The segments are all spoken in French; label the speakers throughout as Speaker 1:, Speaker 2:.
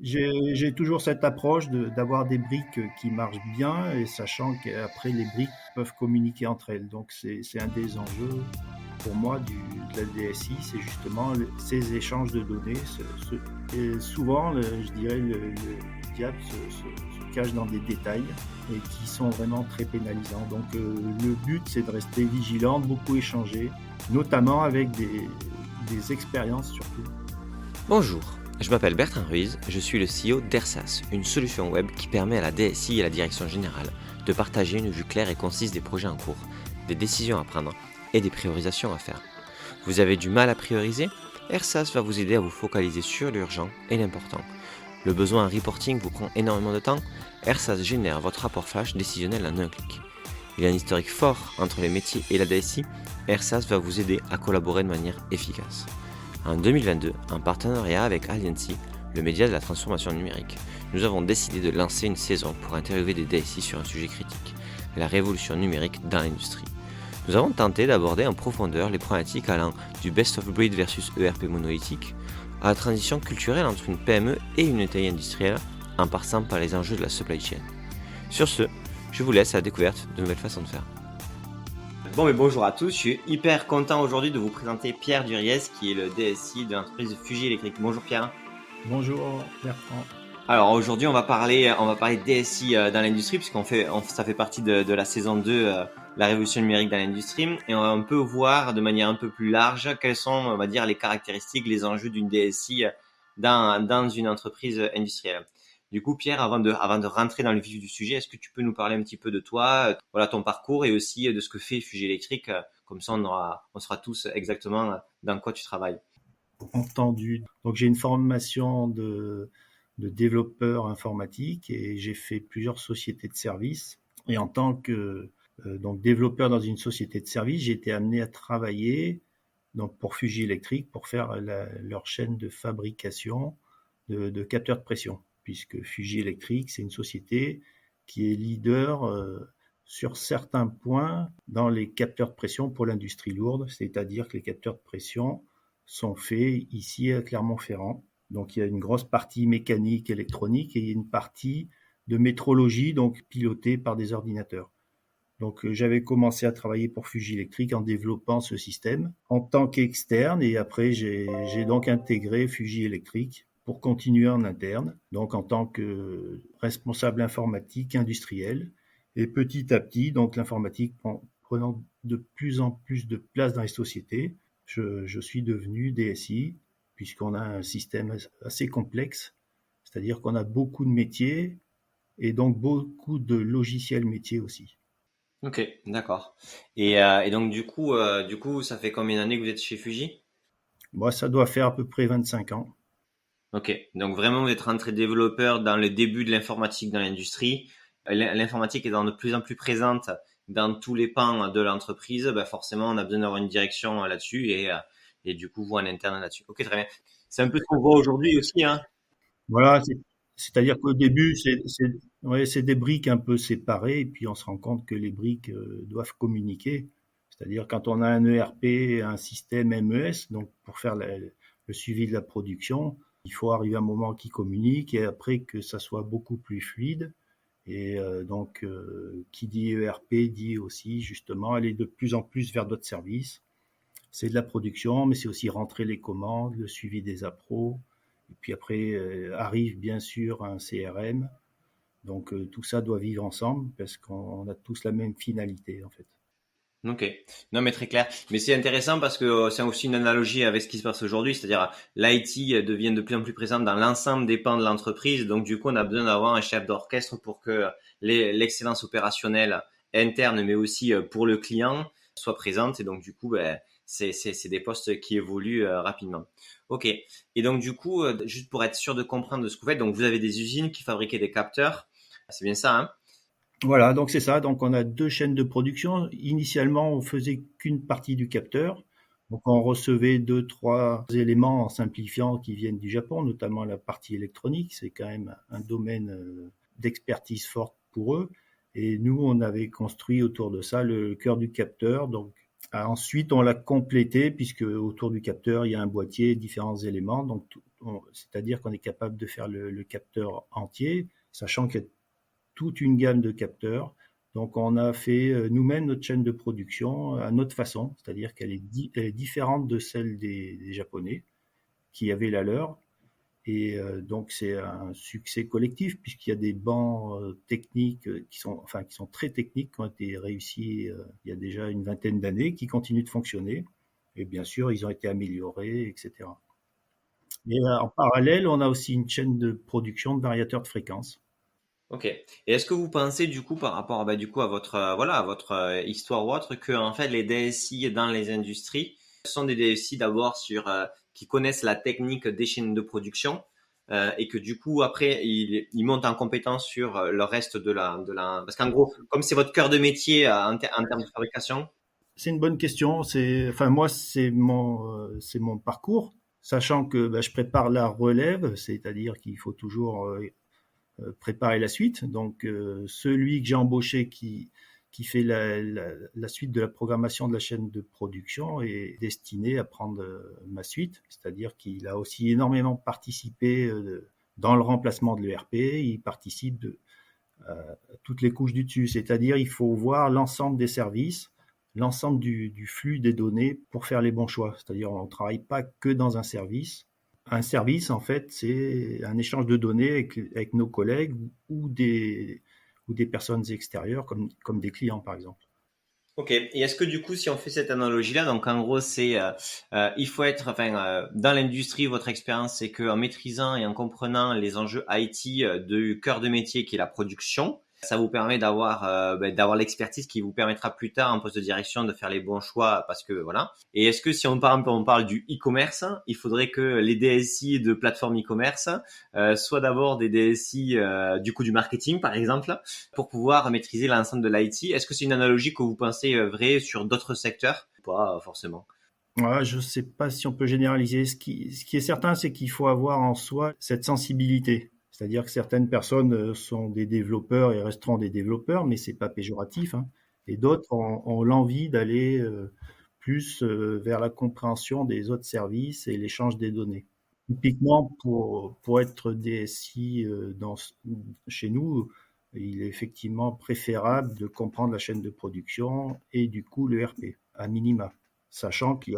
Speaker 1: J'ai toujours cette approche d'avoir des briques qui marchent bien et sachant qu'après les briques peuvent communiquer entre elles. Donc c'est un des enjeux pour moi de la DSI, c'est justement ces échanges de données. Et souvent, je dirais, le diable se cache dans des détails et qui sont vraiment très pénalisants. Donc le but, c'est de rester vigilant, de beaucoup échanger, notamment avec des expériences surtout.
Speaker 2: Bonjour, je m'appelle Bertrand Ruiz, je suis le CEO d'Ersas, une solution web qui permet à la DSI et à la direction générale de partager une vue claire et concise des projets en cours, des décisions à prendre et des priorisations à faire. Vous avez du mal à prioriser ? Ersas va vous aider à vous focaliser sur l'urgent et l'important. Le besoin en reporting vous prend énormément de temps ? Ersas génère votre rapport flash décisionnel en un clic. Il y a un historique fort entre les métiers et la DSI, Ersas va vous aider à collaborer de manière efficace. En 2022, en partenariat avec Aliancy, le média de la transformation numérique, nous avons décidé de lancer une saison pour interviewer des DSI sur un sujet critique, la révolution numérique dans l'industrie. Nous avons tenté d'aborder en profondeur les problématiques allant du best of breed versus ERP monolithique, à la transition culturelle entre une PME et une ETI industrielle, en passant par les enjeux de la supply chain. Sur ce, je vous laisse à la découverte de nouvelles façons de faire. Bonjour à tous, je suis hyper content aujourd'hui de vous présenter Pierre Duriez qui est le DSI de l'entreprise Fuji Electric. Bonjour Pierre.
Speaker 1: Bonjour Bertrand.
Speaker 2: Alors aujourd'hui on va parler DSI dans l'industrie puisqu'on ça fait partie de la saison 2, la révolution numérique dans l'industrie, et on va un peu voir de manière un peu plus large quelles sont, on va dire, les caractéristiques, les enjeux d'une DSI dans une entreprise industrielle. Du coup, Pierre, avant de rentrer dans le vif du sujet, est-ce que tu peux nous parler un petit peu de toi, voilà, ton parcours et aussi de ce que fait Fuji Electric, comme ça on saura tous exactement dans quoi tu travailles.
Speaker 1: Entendu. Donc j'ai une formation de développeur informatique et j'ai fait plusieurs sociétés de services. Et en tant que donc développeur dans une société de services, j'ai été amené à travailler donc pour Fuji Electric pour faire leur chaîne de fabrication de capteurs de pression, puisque Fuji Electric, c'est une société qui est leader sur certains points dans les capteurs de pression pour l'industrie lourde, c'est-à-dire que les capteurs de pression sont faits ici à Clermont-Ferrand. Donc il y a une grosse partie mécanique, électronique, et il y a une partie de métrologie, donc pilotée par des ordinateurs. Donc j'avais commencé à travailler pour Fuji Electric en développant ce système en tant qu'externe, et après j'ai donc intégré Fuji Electric pour continuer en interne, donc en tant que responsable informatique industriel. Et petit à petit, donc l'informatique prenant de plus en plus de place dans les sociétés, je suis devenu DSI, puisqu'on a un système assez complexe, c'est-à-dire qu'on a beaucoup de métiers et donc beaucoup de logiciels métiers aussi.
Speaker 2: Ok, d'accord. Et donc du coup, ça fait combien d'années que vous êtes chez Fuji ?
Speaker 1: Moi, ça doit faire à peu près 25 ans.
Speaker 2: Ok, donc vraiment vous êtes rentré développeur dans le début de l'informatique dans l'industrie. L'informatique étant de plus en plus présente dans tous les pans de l'entreprise, bah forcément on a besoin d'avoir une direction là-dessus et du coup vous en interne là-dessus. Ok, très bien. C'est un peu ce qu'on voit aujourd'hui aussi, hein.
Speaker 1: Voilà, c'est-à-dire qu'au début, ouais, c'est des briques un peu séparées, et puis on se rend compte que les briques doivent communiquer. C'est-à-dire quand on a un ERP, un système MES, donc pour faire le suivi de la production, il faut arriver à un moment qui communique et après que ça soit beaucoup plus fluide. Et donc, qui dit ERP dit aussi justement aller de plus en plus vers d'autres services. C'est de la production, mais c'est aussi rentrer les commandes, le suivi des appros. Et puis après arrive bien sûr un CRM. Donc tout ça doit vivre ensemble parce qu'on a tous la même finalité en fait.
Speaker 2: Ok, non mais très clair. Mais c'est intéressant parce que c'est aussi une analogie avec ce qui se passe aujourd'hui, c'est-à-dire l'IT devient de plus en plus présente dans l'ensemble des pans de l'entreprise. Donc du coup, on a besoin d'avoir un chef d'orchestre pour que l'excellence opérationnelle interne, mais aussi pour le client, soit présente. Et donc du coup, ben, c'est des postes qui évoluent rapidement. Ok. Et donc du coup, juste pour être sûr de comprendre de ce que vous faites, donc vous avez des usines qui fabriquaient des capteurs. C'est bien ça, hein?
Speaker 1: Voilà, donc c'est ça. Donc on a deux chaînes de production. Initialement, on faisait qu'une partie du capteur. Donc on recevait deux, trois éléments en simplifiant qui viennent du Japon, notamment la partie électronique. C'est quand même un domaine d'expertise forte pour eux. Et nous, on avait construit autour de ça le cœur du capteur. Donc ensuite, on l'a complété puisque autour du capteur, il y a un boîtier, différents éléments. Donc c'est-à-dire qu'on est capable de faire le capteur entier, sachant qu'il y a toute une gamme de capteurs. Donc, on a fait nous-mêmes notre chaîne de production à notre façon, c'est-à-dire qu'elle est différente de celle des Japonais qui avaient la leur. Et donc, c'est un succès collectif puisqu'il y a des bancs techniques qui sont très techniques, qui ont été réussis il y a déjà une vingtaine d'années, qui continuent de fonctionner. Et bien sûr, ils ont été améliorés, etc. Et en parallèle, on a aussi une chaîne de production de variateurs de fréquence.
Speaker 2: Ok. Et est-ce que vous pensez du coup par rapport du coup à votre voilà à votre histoire ou autre que en fait les DSI dans les industries sont des DSI d'abord qui connaissent la technique des chaînes de production et que du coup après ils montent en compétence sur le reste de la parce qu'en gros comme c'est votre cœur de métier en termes de fabrication.
Speaker 1: C'est une bonne question. Moi, c'est mon parcours, sachant que je prépare la relève, c'est-à-dire qu'il faut toujours préparer la suite. Donc, celui que j'ai embauché qui fait la suite de la programmation de la chaîne de production est destiné à prendre ma suite, c'est-à-dire qu'il a aussi énormément participé dans le remplacement de l'ERP, il participe à toutes les couches du dessus, c'est-à-dire il faut voir l'ensemble des services, l'ensemble du flux des données pour faire les bons choix, c'est-à-dire on ne travaille pas que dans un service. Un service, en fait, c'est un échange de données avec nos collègues ou des personnes extérieures, comme des clients, par exemple.
Speaker 2: Ok. Et est-ce que du coup, si on fait cette analogie-là, donc en gros, c'est il faut être, dans l'industrie, votre expérience, c'est qu'en maîtrisant et en comprenant les enjeux IT du cœur de métier qui est la production, ça vous permet d'avoir l'expertise qui vous permettra plus tard en poste de direction de faire les bons choix parce que voilà. Et est-ce que si on parle du e-commerce, il faudrait que les DSI de plateforme e-commerce soient d'abord des DSI du coup du marketing par exemple pour pouvoir maîtriser l'ensemble de l'IT. Est-ce que c'est une analogie que vous pensez vraie sur d'autres secteurs? Pas forcément.
Speaker 1: Voilà, je ne sais pas si on peut généraliser. Ce qui est certain, c'est qu'il faut avoir en soi cette sensibilité. C'est-à-dire que certaines personnes sont des développeurs et resteront des développeurs, mais c'est pas péjoratif, hein. Et d'autres ont l'envie d'aller plus vers la compréhension des autres services et l'échange des données. Typiquement, pour être DSI chez nous, il est effectivement préférable de comprendre la chaîne de production et du coup le RP, à minima. Sachant qu'il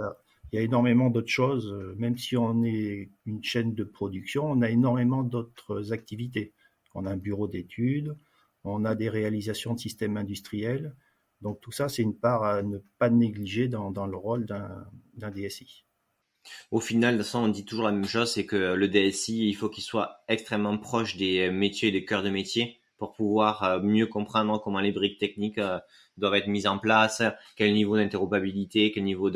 Speaker 1: y a énormément d'autres choses, même si on est une chaîne de production, on a énormément d'autres activités. On a un bureau d'études, on a des réalisations de systèmes industriels. Donc tout ça, c'est une part à ne pas négliger dans le rôle d'un DSI.
Speaker 2: Au final, de toute façon, on dit toujours la même chose, c'est que le DSI, il faut qu'il soit extrêmement proche des métiers et des cœurs de métier pour pouvoir mieux comprendre comment les briques techniques doivent être mises en place, quel niveau d'interopérabilité, quel niveau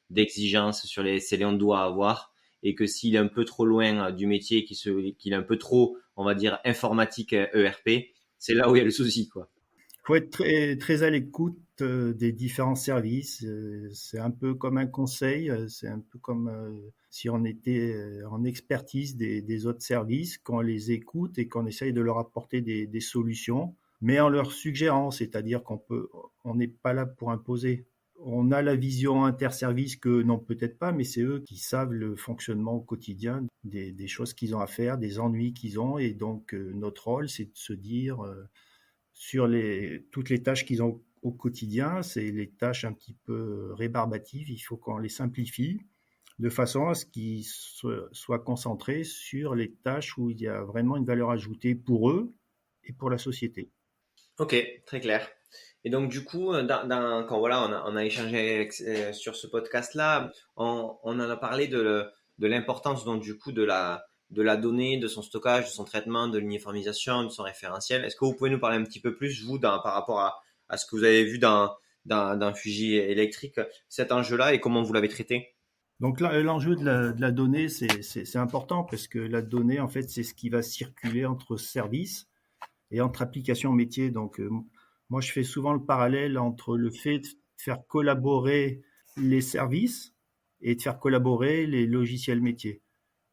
Speaker 2: d'exigence sur les scellés on doit avoir, et que s'il est un peu trop loin du métier, qu'il est un peu trop, on va dire, informatique ERP, c'est là où il y a le souci, quoi.
Speaker 1: Il faut être très, très à l'écoute des différents services. C'est un peu comme un conseil, c'est un peu comme si on était en expertise des autres services, qu'on les écoute et qu'on essaye de leur apporter des solutions, mais en leur suggérant, c'est-à-dire on n'est pas là pour imposer. On a la vision interservice que non, peut-être pas, mais c'est eux qui savent le fonctionnement au quotidien des choses qu'ils ont à faire, des ennuis qu'ils ont. Et donc, notre rôle, c'est de se dire, sur toutes les tâches qu'ils ont au quotidien, c'est les tâches un petit peu rébarbatives, il faut qu'on les simplifie de façon à ce qu'ils soient concentrés sur les tâches où il y a vraiment une valeur ajoutée pour eux et pour la société.
Speaker 2: Ok, très clair. Et donc du coup, quand voilà, on a échangé sur ce podcast-là, on en a parlé de l'importance donc du coup de la donnée, de son stockage, de son traitement, de l'uniformisation, de son référentiel. Est-ce que vous pouvez nous parler un petit peu plus, vous, par rapport à ce que vous avez vu dans Fuji électrique, cet enjeu-là et comment vous l'avez traité?
Speaker 1: Donc là, l'enjeu de la donnée, c'est important parce que la donnée, en fait, c'est ce qui va circuler entre services et entre applications métiers. Donc, moi, je fais souvent le parallèle entre le fait de faire collaborer les services et de faire collaborer les logiciels métiers.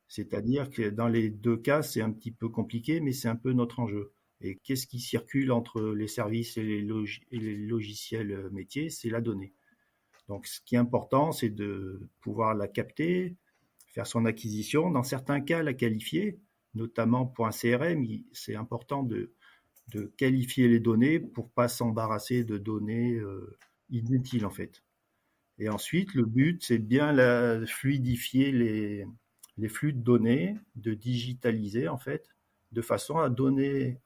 Speaker 1: C'est-à-dire que dans les deux cas, c'est un petit peu compliqué, mais c'est un peu notre enjeu. Et qu'est-ce qui circule entre les services et les logiciels métiers? C'est la donnée. Donc, ce qui est important, c'est de pouvoir la capter, faire son acquisition. Dans certains cas, la qualifier, notamment pour un CRM, c'est important de qualifier les données pour pas s'embarrasser de données inutiles en fait. Et ensuite, le but, c'est bien fluidifier les flux de données, de digitaliser en fait, de façon à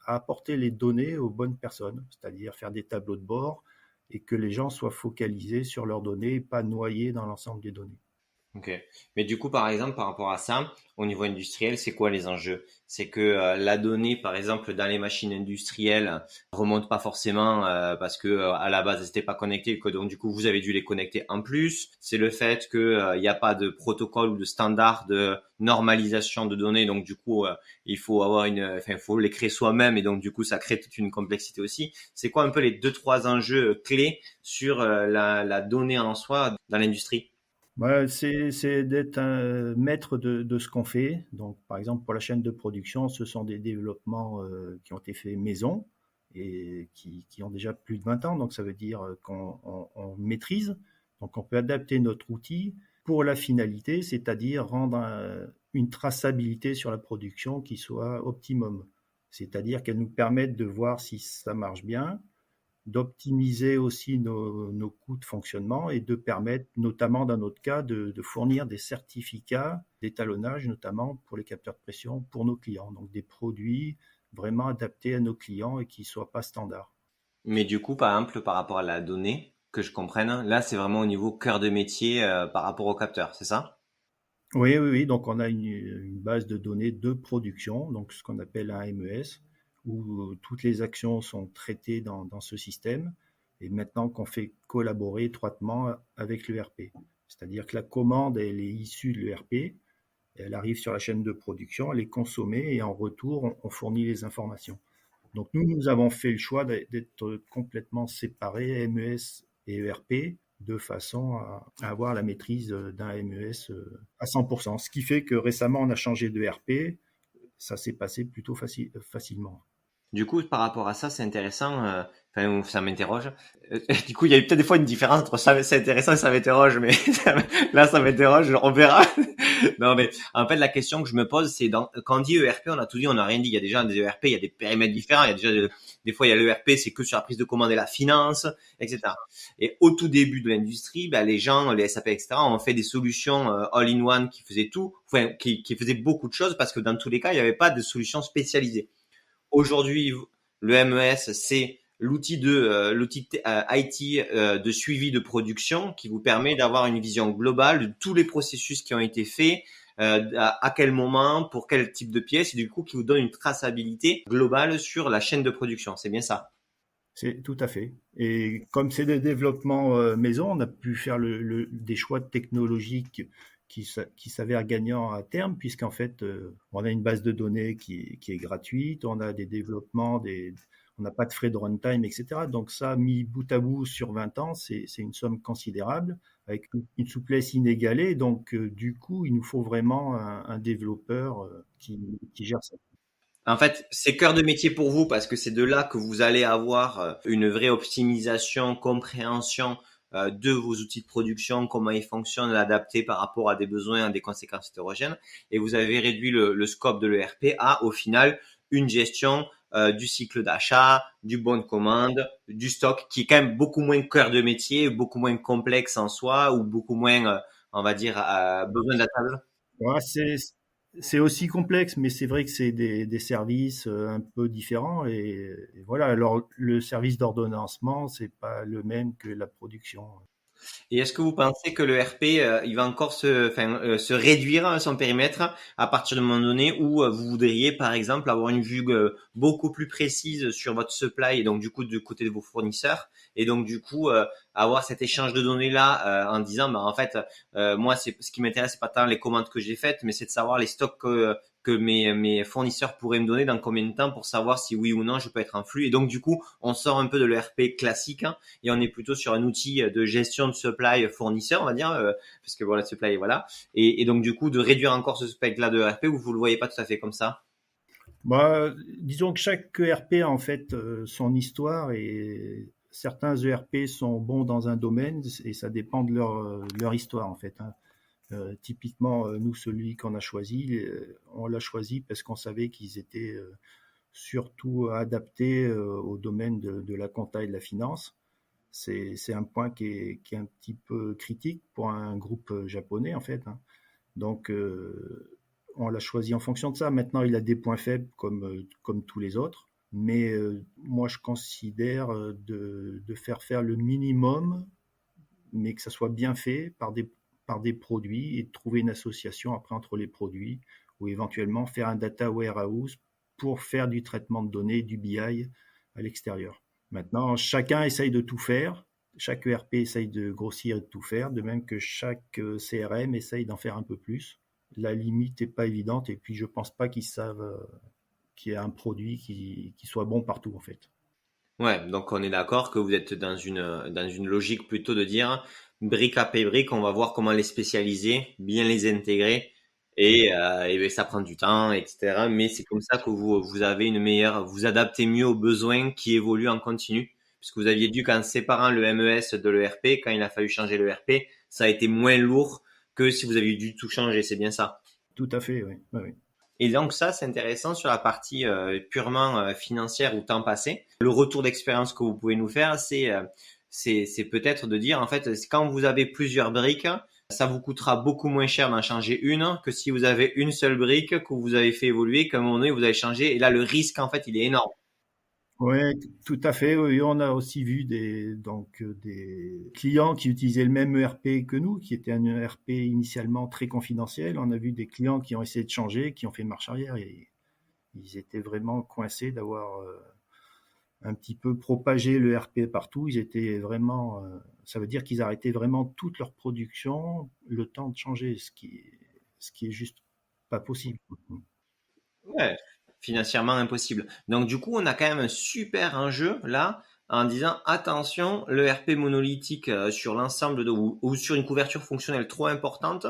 Speaker 1: apporter les données aux bonnes personnes, c'est-à-dire faire des tableaux de bord et que les gens soient focalisés sur leurs données et pas noyés dans l'ensemble des données.
Speaker 2: Ok. Mais du coup, par exemple, par rapport à ça, au niveau industriel, c'est quoi les enjeux? C'est que la donnée, par exemple, dans les machines industrielles, remonte pas forcément parce que à la base, elles n'étaient pas connectées, que donc du coup, vous avez dû les connecter en plus. C'est le fait que il n'y a pas de protocole ou de standard de normalisation de données, donc du coup, il faut il faut les créer soi-même et donc du coup, ça crée toute une complexité aussi. C'est quoi un peu les deux, trois enjeux clés sur la donnée en soi dans l'industrie?
Speaker 1: C'est d'être un maître de ce qu'on fait. Donc, par exemple, pour la chaîne de production, ce sont des développements qui ont été faits maison et qui ont déjà plus de 20 ans. Donc, ça veut dire qu'on maîtrise. Donc, on peut adapter notre outil pour la finalité, c'est-à-dire rendre une traçabilité sur la production qui soit optimum. C'est-à-dire qu'elle nous permette de voir si ça marche bien, d'optimiser aussi nos coûts de fonctionnement et de permettre, notamment dans notre cas, de fournir des certificats d'étalonnage, notamment pour les capteurs de pression pour nos clients. Donc des produits vraiment adaptés à nos clients et qui ne soient pas standards.
Speaker 2: Mais du coup, par exemple, par rapport à la donnée, que je comprenne, là, c'est vraiment au niveau cœur de métier par rapport au capteur, c'est ça?
Speaker 1: Oui, oui, oui. Donc on a une base de données de production, donc ce qu'on appelle un MES, où toutes les actions sont traitées dans ce système. Et maintenant qu'on fait collaborer étroitement avec l'ERP. C'est-à-dire que la commande, elle est issue de l'ERP, elle arrive sur la chaîne de production, elle est consommée et en retour, on fournit les informations. Donc nous avons fait le choix d'être complètement séparés, MES et ERP, de façon à avoir la maîtrise d'un MES à 100%. Ce qui fait que récemment, on a changé de ERP, ça s'est passé plutôt facilement.
Speaker 2: Du coup, par rapport à ça, c'est intéressant. Enfin, ça m'interroge. Du coup, il y a peut-être des fois une différence entre ça, c'est intéressant et ça m'interroge, mais là, ça m'interroge. On verra. Non, mais en fait, la question que je me pose, c'est quand on dit ERP, on a tout dit, on n'a rien dit. Il y a déjà des ERP, il y a des périmètres différents. Il y a déjà des fois, il y a l'ERP, c'est que sur la prise de commande et la finance, etc. Et au tout début de l'industrie, ben, les gens, les SAP, etc., ont fait des solutions all-in-one qui faisaient tout, enfin, qui faisaient beaucoup de choses parce que dans tous les cas, il n'y avait pas de solution spécialisée. Aujourd'hui, le MES, c'est l'outil IT de suivi de production qui vous permet d'avoir une vision globale de tous les processus qui ont été faits, à quel moment, pour quel type de pièce, et du coup qui vous donne une traçabilité globale sur la chaîne de production. C'est bien ça.
Speaker 1: C'est tout à fait. Et comme c'est des développements maison, on a pu faire des choix technologiques qui s'avèrent gagnants à terme, puisqu'en fait, on a une base de données qui est gratuite, on a des développements, on n'a pas de frais de runtime, etc. Donc ça, mis bout à bout sur 20 ans, c'est une somme considérable, avec une souplesse inégalée. Donc du coup, il nous faut vraiment un développeur qui gère ça.
Speaker 2: En fait, c'est cœur de métier pour vous parce que c'est de là que vous allez avoir une vraie optimisation, compréhension de vos outils de production, comment ils fonctionnent, l'adapter par rapport à des besoins, à des conséquences hétérogènes. Et vous avez réduit le scope de l'ERP à, au final, une gestion du cycle d'achat, du bon de commande, du stock, qui est quand même beaucoup moins cœur de métier, beaucoup moins complexe en soi ou beaucoup moins, on va dire, besoin de la table.
Speaker 1: Ouais, c'est aussi complexe, mais c'est vrai que c'est des services un peu différents. Et voilà, alors le service d'ordonnancement, c'est pas le même que la production.
Speaker 2: Et est-ce que vous pensez que le RP, il va encore se réduire son périmètre à partir du moment donné où vous voudriez, par exemple, avoir une vue beaucoup plus précise sur votre supply et donc du coup du côté de vos fournisseurs et donc du coup avoir cet échange de données là en disant, bah en fait, moi c'est ce qui m'intéresse, c'est pas tant les commandes que j'ai faites, mais c'est de savoir les stocks que mes fournisseurs pourraient me donner dans combien de temps pour savoir si oui ou non je peux être en flux. Et donc du coup, on sort un peu de l'ERP classique hein, et on est plutôt sur un outil de gestion de supply fournisseur, on va dire, parce que voilà, supply, voilà. Et donc du coup, de réduire encore ce spectre-là de ERP, vous le voyez pas tout à fait comme ça?
Speaker 1: Bah, disons que chaque ERP a en fait son histoire et certains ERP sont bons dans un domaine et ça dépend de leur histoire en fait, hein. Typiquement, nous, celui qu'on a choisi, on l'a choisi parce qu'on savait qu'ils étaient surtout adaptés au domaine de la compta et de la finance. C'est un point qui est un petit peu critique pour un groupe japonais, en fait, hein. Donc, on l'a choisi en fonction de ça. Maintenant, il a des points faibles comme tous les autres. Mais moi, je considère de faire le minimum, mais que ça soit bien fait par des produits et de trouver une association après entre les produits ou éventuellement faire un data warehouse pour faire du traitement de données, du BI à l'extérieur. Maintenant, chacun essaye de tout faire. Chaque ERP essaye de grossir et de tout faire, de même que chaque CRM essaye d'en faire un peu plus. La limite n'est pas évidente et puis je ne pense pas qu'ils savent qu'il y a un produit qui soit bon partout en fait.
Speaker 2: Ouais, donc on est d'accord que vous êtes dans une logique plutôt de dire brique après brique, on va voir comment les spécialiser, bien les intégrer et ben, ça prend du temps, etc. Mais c'est comme ça que vous avez vous adaptez mieux aux besoins qui évoluent en continu. Puisque vous aviez dû, qu'en séparant le MES de l'ERP, quand il a fallu changer l'ERP, ça a été moins lourd que si vous aviez dû tout changer, c'est bien ça.
Speaker 1: Tout à fait, oui. Oui, oui.
Speaker 2: Et donc ça, c'est intéressant sur la partie purement financière ou temps passé. Le retour d'expérience que vous pouvez nous faire, c'est peut-être de dire, en fait, quand vous avez plusieurs briques, ça vous coûtera beaucoup moins cher d'en changer une que si vous avez une seule brique que vous avez fait évoluer, qu'à un moment donné, vous avez changé. Et là, le risque, en fait, il est énorme.
Speaker 1: Ouais, tout à fait. Oui, on a aussi vu des clients qui utilisaient le même ERP que nous, qui était un ERP initialement très confidentiel. On a vu des clients qui ont essayé de changer, qui ont fait marche arrière et ils étaient vraiment coincés d'avoir un petit peu propagé le ERP partout. Ils étaient vraiment, ça veut dire qu'ils arrêtaient vraiment toute leur production le temps de changer, ce qui est juste pas possible.
Speaker 2: Ouais, financièrement impossible. Donc du coup, on a quand même un super enjeu là en disant attention, le RP monolithique sur l'ensemble ou sur une couverture fonctionnelle trop importante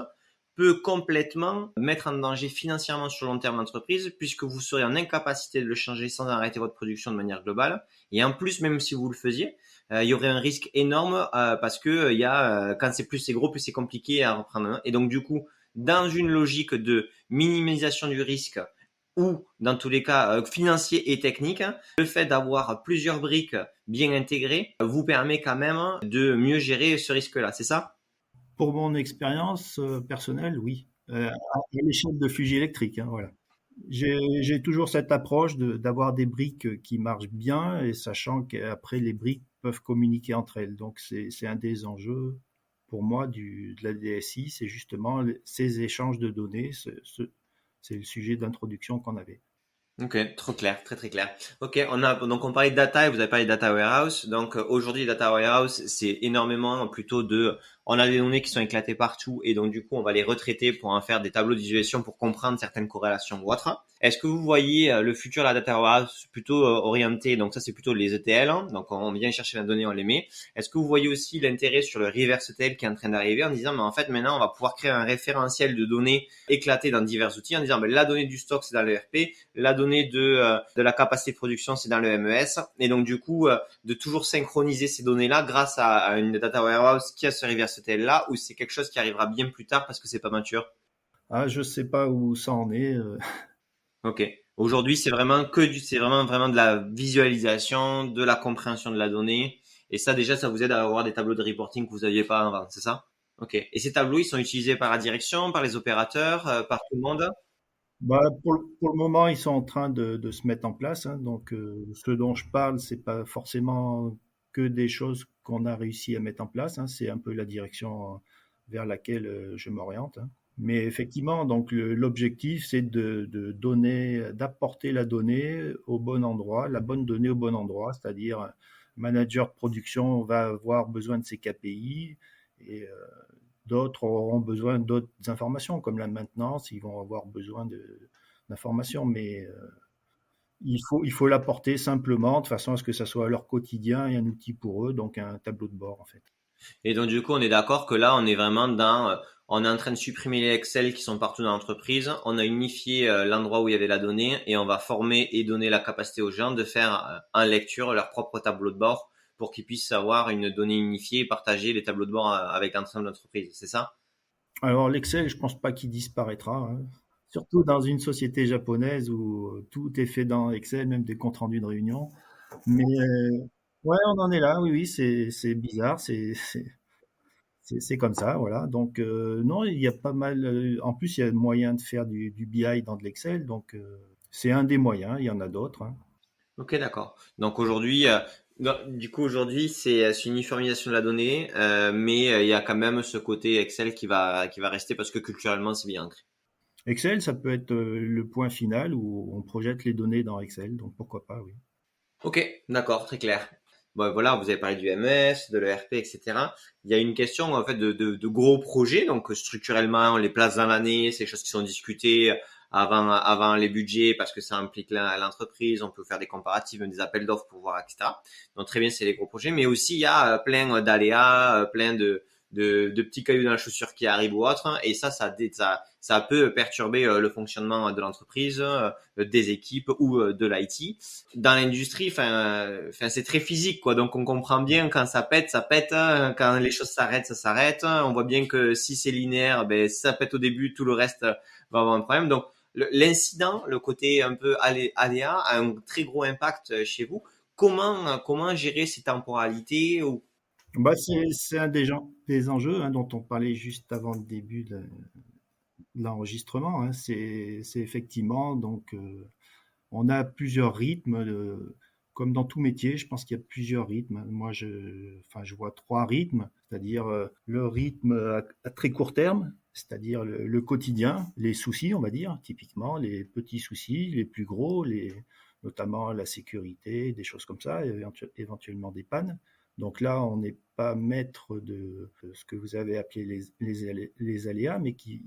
Speaker 2: peut complètement mettre en danger financièrement sur le long terme l'entreprise puisque vous serez en incapacité de le changer sans arrêter votre production de manière globale. Et en plus, même si vous le faisiez, il y aurait un risque énorme parce que il y a quand c'est gros, plus c'est compliqué à reprendre. Et donc du coup, dans une logique de minimisation du risque ou dans tous les cas financiers et techniques, le fait d'avoir plusieurs briques bien intégrées vous permet quand même de mieux gérer ce risque-là, c'est ça?
Speaker 1: Pour mon expérience personnelle, oui. À l'échelle de fusil électrique, hein, voilà. J'ai toujours cette approche d'avoir des briques qui marchent bien et sachant qu'après les briques peuvent communiquer entre elles. Donc c'est un des enjeux pour moi de la DSI, c'est justement ces échanges de données. C'est le sujet d'introduction qu'on avait.
Speaker 2: Ok, trop clair, très très clair. Ok, on parlait de data et vous avez parlé de data warehouse. Donc aujourd'hui, data warehouse, c'est énormément plutôt on a des données qui sont éclatées partout et donc du coup, on va les retraiter pour en faire des tableaux de visualisation pour comprendre certaines corrélations ou autres. Est-ce que vous voyez le futur de la data warehouse plutôt orienté, donc ça c'est plutôt les ETL, hein, donc on vient chercher la donnée, on les met. Est-ce que vous voyez aussi l'intérêt sur le reverse ETL qui est en train d'arriver en disant, mais en fait maintenant on va pouvoir créer un référentiel de données éclatées dans divers outils en disant, ben, la donnée du stock c'est dans le RP, la donnée de la capacité de production c'est dans le MES, et donc du coup de toujours synchroniser ces données-là grâce à une data warehouse qui a ce reverse ETL là, ou c'est quelque chose qui arrivera bien plus tard parce que c'est pas mature?
Speaker 1: Ah, je sais pas où ça en est.
Speaker 2: Ok. Aujourd'hui, c'est vraiment de la visualisation, de la compréhension de la donnée. Et ça, déjà, ça vous aide à avoir des tableaux de reporting que vous n'aviez pas avant, c'est ça? Ok. Et ces tableaux, ils sont utilisés par la direction, par les opérateurs, par tout le monde?
Speaker 1: Bah, pour le moment, ils sont en train de se mettre en place, hein. Donc, ce dont je parle, c'est pas forcément que des choses qu'on a réussi à mettre en place, hein. C'est un peu la direction vers laquelle je m'oriente, hein. Mais effectivement, donc l'objectif, c'est de donner, d'apporter la donnée au bon endroit, la bonne donnée au bon endroit, c'est-à-dire un manager de production va avoir besoin de ses KPI et d'autres auront besoin d'autres informations, comme la maintenance, ils vont avoir besoin d'informations, mais il faut l'apporter simplement de façon à ce que ça soit leur quotidien et un outil pour eux, donc un tableau de bord en fait.
Speaker 2: Et donc, du coup, on est d'accord que là, on est vraiment on est en train de supprimer les Excel qui sont partout dans l'entreprise. On a unifié l'endroit où il y avait la donnée et on va former et donner la capacité aux gens de faire en lecture leur propre tableau de bord pour qu'ils puissent avoir une donnée unifiée et partager les tableaux de bord avec l'ensemble de l'entreprise. C'est ça?
Speaker 1: Alors l'Excel, je pense pas qu'il disparaîtra, hein. Surtout dans une société japonaise où tout est fait dans Excel, même des comptes rendus de réunion. Mais ouais, on en est là, oui, oui, c'est bizarre, c'est comme ça, voilà. Donc non, il y a pas mal. En plus, il y a moyen de faire du BI dans de l'Excel, donc c'est un des moyens. Il y en a d'autres, hein.
Speaker 2: Ok, d'accord. Donc aujourd'hui, du coup aujourd'hui c'est une uniformisation de la donnée, mais il y a quand même ce côté Excel qui va rester parce que culturellement c'est bien ancré.
Speaker 1: Excel, ça peut être le point final où on projette les données dans Excel, donc pourquoi pas, oui.
Speaker 2: Ok, d'accord, très clair. Bon, voilà, vous avez parlé du MS, de l'ERP, etc. Il y a une question en fait de gros projets, donc structurellement, on les place dans l'année, c'est des choses qui sont discutées avant les budgets parce que ça implique l'entreprise, on peut faire des comparatifs, même des appels d'offres pour voir, etc. Donc très bien, c'est les gros projets, mais aussi il y a plein d'aléas, plein de petits cailloux dans la chaussure qui arrivent ou autre, et ça peut perturber le fonctionnement de l'entreprise, des équipes ou de l'IT dans l'industrie, c'est très physique, quoi. Donc, on comprend bien quand ça pète, ça pète. Hein. Quand les choses s'arrêtent, ça s'arrête. Hein. On voit bien que si c'est linéaire, ben, si ça pète au début, tout le reste va avoir un problème. Donc, l'incident, le côté un peu aléa, a un très gros impact chez vous. Comment gérer ces temporalités ou...
Speaker 1: Bah, c'est un des enjeux, hein, dont on parlait juste avant le début de l'enregistrement, hein. C'est effectivement, donc, on a plusieurs rythmes, comme dans tout métier, je pense qu'il y a plusieurs rythmes. Moi, enfin, je vois trois rythmes, c'est-à-dire le rythme à très court terme, c'est-à-dire le quotidien, les soucis, on va dire, typiquement, les petits soucis, les plus gros, notamment la sécurité, des choses comme ça, éventuellement des pannes. Donc là, on n'est pas maître de ce que vous avez appelé les aléas, mais qu'il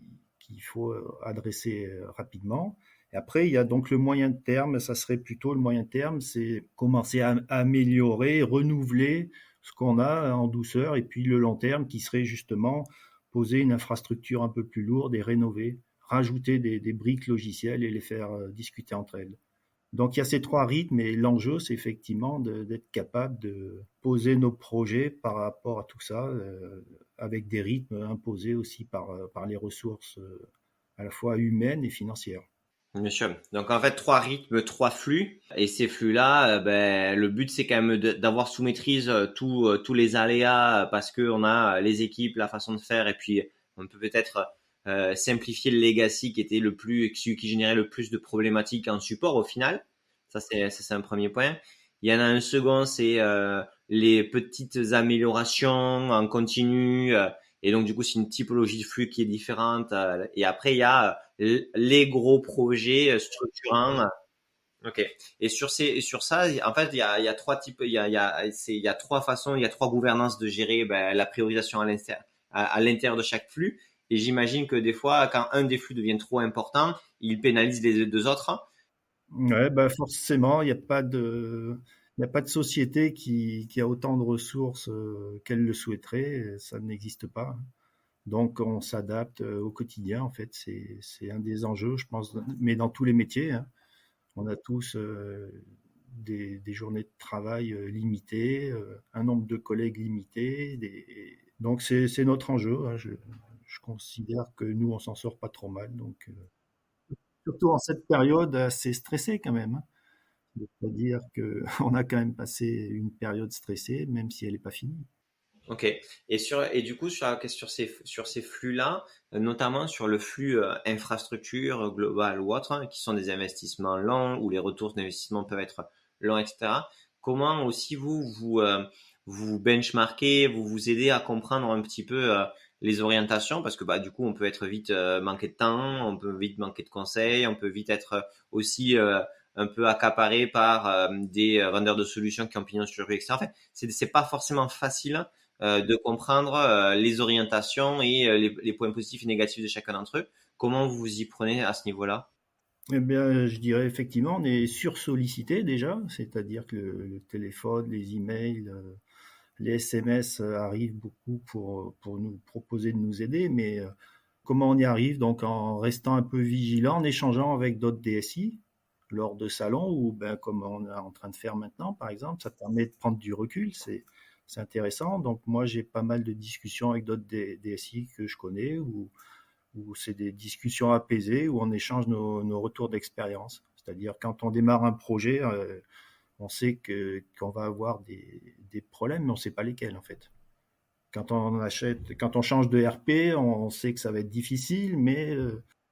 Speaker 1: faut adresser rapidement. Et après, il y a donc le moyen terme, ça serait plutôt le moyen terme, c'est commencer à améliorer, renouveler ce qu'on a en douceur, et puis le long terme qui serait justement poser une infrastructure un peu plus lourde et rénover, rajouter des briques logicielles et les faire discuter entre elles. Donc il y a ces trois rythmes et l'enjeu, c'est effectivement d'être capable de poser nos projets par rapport à tout ça, avec des rythmes imposés aussi par les ressources à la fois humaines et financières.
Speaker 2: Bien sûr. Donc en fait, trois rythmes, trois flux. Et ces flux-là, ben, le but c'est quand même d'avoir sous maîtrise tous les aléas parce que on a les équipes, la façon de faire, et puis on peut peut-être simplifier le legacy qui était celui qui générait le plus de problématiques en support au final. Ça c'est un premier point. Il y en a un second, c'est les petites améliorations en continu. Et donc du coup, c'est une typologie de flux qui est différente. Et après, il y a les gros projets structurants. Ok. Et sur ça, en fait, il y a trois types, il y a trois façons, il y a trois gouvernances de gérer ben, la priorisation à l'intérieur de chaque flux. Et j'imagine que des fois, quand un des flux devient trop important, il pénalise les deux autres.
Speaker 1: Ouais, bah forcément, il n'y a pas de société qui a autant de ressources qu'elle le souhaiterait. Ça n'existe pas. Donc, on s'adapte au quotidien. En fait, c'est un des enjeux, je pense, mais dans tous les métiers, hein. On a tous des journées de travail limitées, un nombre de collègues limité. Donc, c'est notre enjeu, hein. Je considère que nous, on s'en sort pas trop mal. Donc, surtout en cette période assez stressée quand même, hein. C'est-à-dire qu'on a quand même passé une période stressée, même si elle n'est pas finie.
Speaker 2: Ok. Et du coup, sur ces flux-là, notamment sur le flux infrastructure global ou autre, hein, qui sont des investissements longs, où les retours d'investissement peuvent être longs, etc. Comment aussi vous benchmarkez, vous aidez à comprendre un petit peu les orientations, parce que bah, du coup, on peut être vite manquer de temps, on peut vite manquer de conseils, on peut vite être aussi un peu accaparé par des vendeurs de solutions qui ont pignon sur rue, etc. En fait, c'est pas forcément facile de comprendre les orientations et les points positifs et négatifs de chacun d'entre eux. Comment vous vous y prenez à ce niveau-là?
Speaker 1: Eh bien, je dirais effectivement, on est sursollicité déjà, c'est-à-dire que le téléphone, les emails, les SMS arrivent beaucoup pour nous proposer de nous aider, mais comment on y arrive? Donc en restant un peu vigilant, en échangeant avec d'autres DSI lors de salons ou ben, comme on est en train de faire maintenant, par exemple, ça permet de prendre du recul. c'est intéressant. Donc moi, j'ai pas mal de discussions avec d'autres DSI que je connais, où c'est des discussions apaisées, où on échange nos retours d'expérience. C'est-à-dire quand on démarre un projet, on sait qu'on va avoir des problèmes, mais on ne sait pas lesquels en fait. Quand on change de RP, on sait que ça va être difficile, mais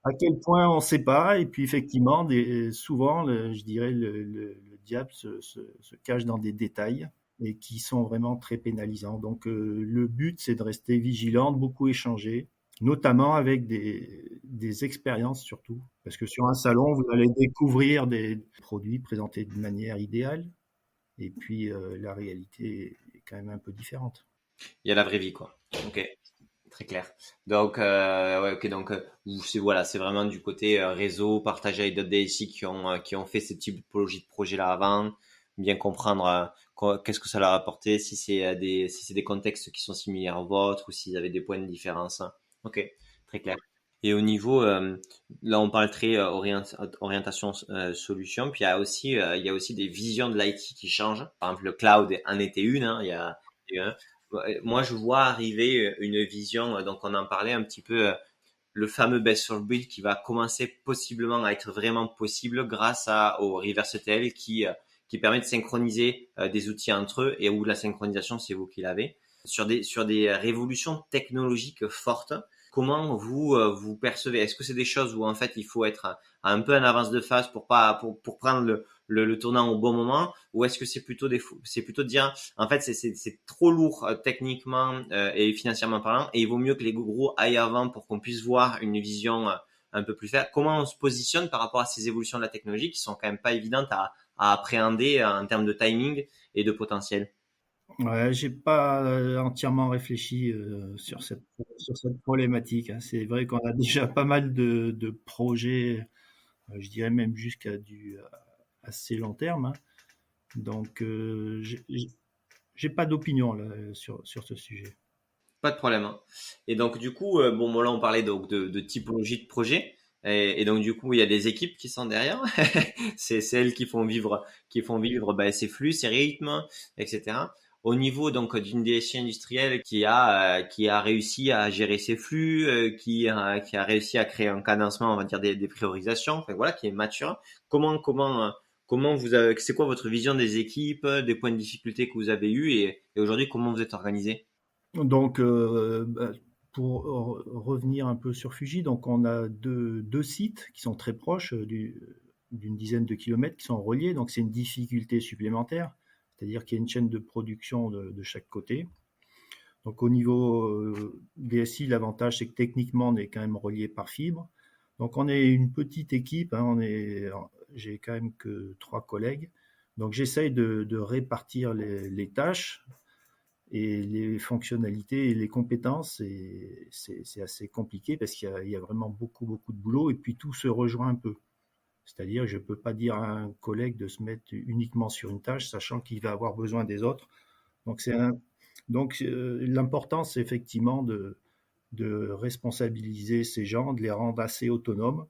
Speaker 1: à quel point on ne sait pas. Et puis effectivement, souvent, je dirais, le diable se cache dans des détails et qui sont vraiment très pénalisants. Donc le but, c'est de rester vigilant, de beaucoup échanger, notamment avec des expériences surtout. Parce que sur un salon, vous allez découvrir des produits présentés de manière idéale, et puis la réalité est quand même un peu différente.
Speaker 2: Il y a la vraie vie, quoi. Ok, très clair. Donc, ouais, ok, donc, voilà, c'est vraiment du côté réseau, partager avec d'autres DSI qui ont fait ces typologies de projets-là avant, bien comprendre qu'est-ce que ça leur a apporté, si si c'est des contextes qui sont similaires aux vôtres ou s'ils avaient des points de différence. Ok, très clair. Et au niveau, là, on parle très orientation solution, puis il y a aussi des visions de l'IT qui changent. Par exemple, le cloud en était une, hein, il y a moi, je vois arriver une vision, donc on en parlait un petit peu, le fameux best of breed qui va commencer possiblement à être vraiment possible grâce au reverse ETL qui permet de synchroniser des outils entre eux et où la synchronisation, c'est vous qui l'avez. Sur des révolutions technologiques fortes, comment vous percevez? Est-ce que c'est des choses où en fait il faut être un peu en avance de phase pour prendre le tournant au bon moment, ou est-ce que c'est plutôt de dire en fait c'est trop lourd techniquement et financièrement parlant, et il vaut mieux que les gros aillent avant pour qu'on puisse voir une vision un peu plus claire. Comment on se positionne par rapport à ces évolutions de la technologie qui sont quand même pas évidentes à appréhender en termes de timing et de potentiel?
Speaker 1: Ouais, j'ai pas entièrement réfléchi sur cette problématique, hein. C'est vrai qu'on a déjà pas mal de projets, je dirais même jusqu'à du assez long terme, hein. Donc, j'ai pas d'opinion là, sur ce sujet.
Speaker 2: Pas de problème, hein. Et donc du coup, bon, moi là on parlait donc de typologie de projet, et donc du coup il y a des équipes qui sont derrière. C'est elles qui font vivre ces flux, ces rythmes, etc. Au niveau donc d'une DSI industrielle qui a réussi à gérer ses flux, qui a réussi à créer un cadencement, on va dire des priorisations, enfin voilà, qui est mature. Comment c'est quoi votre vision des équipes, des points de difficulté que vous avez eus, et aujourd'hui comment vous êtes organisé?
Speaker 1: Donc, pour revenir un peu sur Fuji, donc on a deux sites qui sont très proches, d'une dizaine de kilomètres, qui sont reliés. Donc c'est une difficulté supplémentaire, c'est-à-dire qu'il y a une chaîne de production de chaque côté. Donc au niveau DSI, l'avantage c'est que techniquement on est quand même relié par fibre. Donc on est une petite équipe, hein, j'ai quand même que 3 collègues. Donc j'essaye de répartir les tâches et les fonctionnalités et les compétences. Et c'est assez compliqué parce qu'il y a vraiment beaucoup, beaucoup de boulot, et puis tout se rejoint un peu. C'est-à-dire que je ne peux pas dire à un collègue de se mettre uniquement sur une tâche, sachant qu'il va avoir besoin des autres. Donc, l'important, c'est effectivement de responsabiliser ces gens, de les rendre assez autonomes,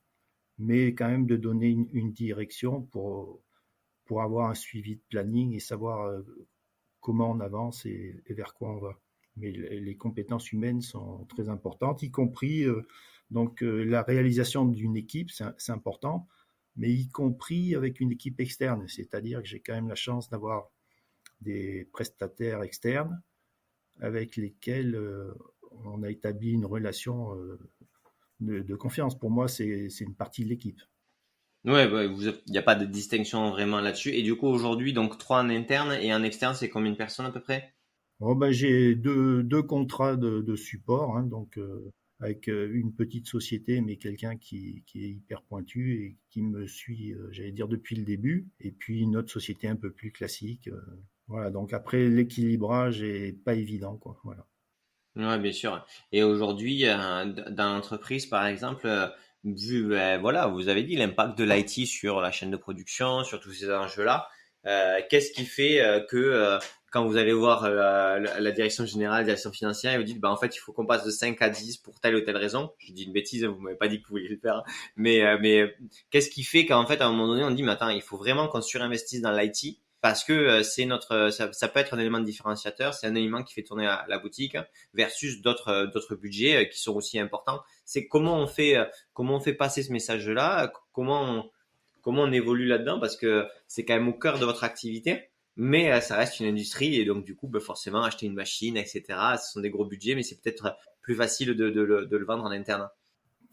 Speaker 1: mais quand même de donner une direction pour avoir un suivi de planning et savoir comment on avance et vers quoi on va. Mais les compétences humaines sont très importantes, y compris la réalisation d'une équipe, c'est important, mais y compris avec une équipe externe. C'est-à-dire que j'ai quand même la chance d'avoir des prestataires externes avec lesquels on a établi une relation de confiance. Pour moi, c'est une partie de l'équipe.
Speaker 2: Ouais, il n'y a pas de distinction vraiment là-dessus. Et du coup, aujourd'hui, donc 3 en interne et en externe, c'est combien de personnes à peu près?
Speaker 1: Bon, ben, j'ai deux contrats de support, hein, donc avec une petite société, mais quelqu'un qui est hyper pointu et qui me suit, j'allais dire, depuis le début, et puis une autre société un peu plus classique. Voilà, donc après, l'équilibrage est pas évident, quoi. Voilà.
Speaker 2: Ouais, bien sûr. Et aujourd'hui, dans l'entreprise, par exemple, voilà, vous avez dit l'impact de l'IT sur la chaîne de production, sur tous ces enjeux-là. Qu'est-ce qui fait que quand vous allez voir la direction générale, la direction financière, et vous dites, bah, en fait, il faut qu'on passe de 5 à 10 pour telle ou telle raison. Je dis une bêtise, hein, vous m'avez pas dit que vous vouliez le faire, hein. Mais qu'est-ce qui fait qu'en fait, à un moment donné, on dit, mais attends, il faut vraiment qu'on surinvestisse dans l'IT, parce que ça peut être un élément de différenciateur, c'est un élément qui fait tourner la boutique versus d'autres budgets qui sont aussi importants. C'est comment on fait passer ce message-là, comment on évolue là-dedans, parce que c'est quand même au cœur de votre activité, mais ça reste une industrie et donc du coup, forcément, acheter une machine, etc. Ce sont des gros budgets, mais c'est peut-être plus facile de le vendre en interne.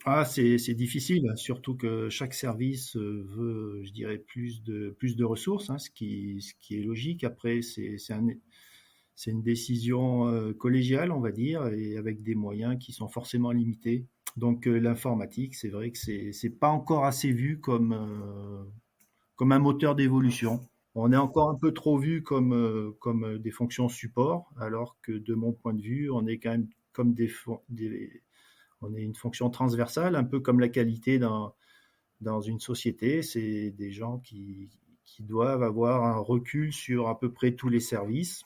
Speaker 1: Ah, c'est difficile, surtout que chaque service veut, je dirais, plus de ressources, hein, ce qui est logique. Après, c'est une décision collégiale, on va dire, et avec des moyens qui sont forcément limités. Donc l'informatique, c'est vrai que c'est pas encore assez vu comme un moteur d'évolution. On est encore un peu trop vu comme des fonctions support, alors que de mon point de vue, on est quand même comme on est une fonction transversale, un peu comme la qualité dans une société. C'est des gens qui doivent avoir un recul sur à peu près tous les services.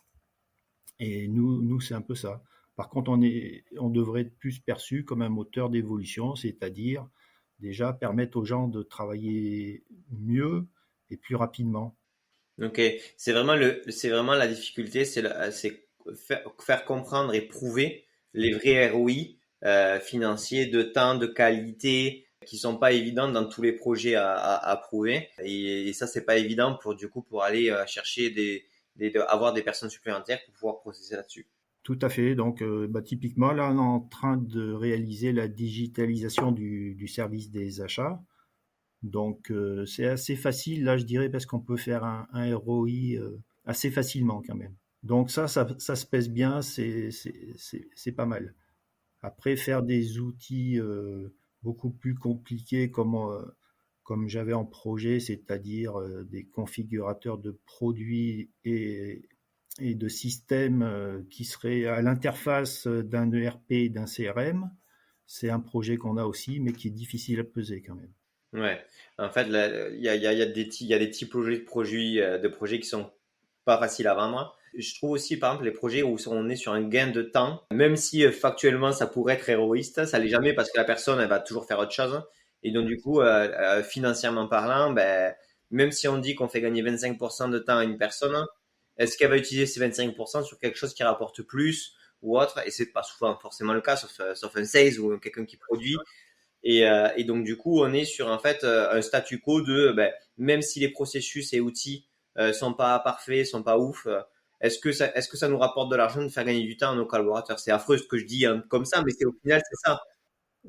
Speaker 1: Et nous, c'est un peu ça. Par contre, on devrait être plus perçu comme un moteur d'évolution, c'est-à-dire déjà permettre aux gens de travailler mieux et plus rapidement.
Speaker 2: Ok, c'est vraiment la difficulté, c'est faire comprendre et prouver les vrais ROI financiers de temps, de qualité, qui sont pas évidents dans tous les projets à prouver. Et ça, c'est pas évident pour aller chercher avoir des personnes supplémentaires pour pouvoir processer là-dessus.
Speaker 1: Tout à fait. Donc, typiquement, là, on est en train de réaliser la digitalisation du service des achats. Donc, c'est assez facile, là, je dirais, parce qu'on peut faire un ROI assez facilement quand même. Donc, ça se pèse bien, c'est pas mal. Après, faire des outils beaucoup plus compliqués comme j'avais en projet, c'est-à-dire des configurateurs de produits et de systèmes qui seraient à l'interface d'un ERP et d'un CRM, c'est un projet qu'on a aussi, mais qui est difficile à peser quand même.
Speaker 2: Ouais. En fait, là, il y a des typologies de projets qui sont pas faciles à vendre. Je trouve aussi, par exemple, les projets où on est sur un gain de temps, même si factuellement ça pourrait être héroïste, ça l'est jamais parce que la personne, elle va toujours faire autre chose. Et donc, du coup, financièrement parlant, même si on dit qu'on fait gagner 25% de temps à une personne, est-ce qu'elle va utiliser ces 25% sur quelque chose qui rapporte plus ou autre? Et c'est pas souvent forcément le cas, sauf un sales ou quelqu'un qui produit. Et donc du coup, on est sur en fait un statu quo de même si les processus et outils sont pas parfaits, sont pas ouf, est-ce que ça nous rapporte de l'argent de faire gagner du temps à nos collaborateurs? C'est affreux ce que je dis hein, comme ça, mais c'est au final c'est ça.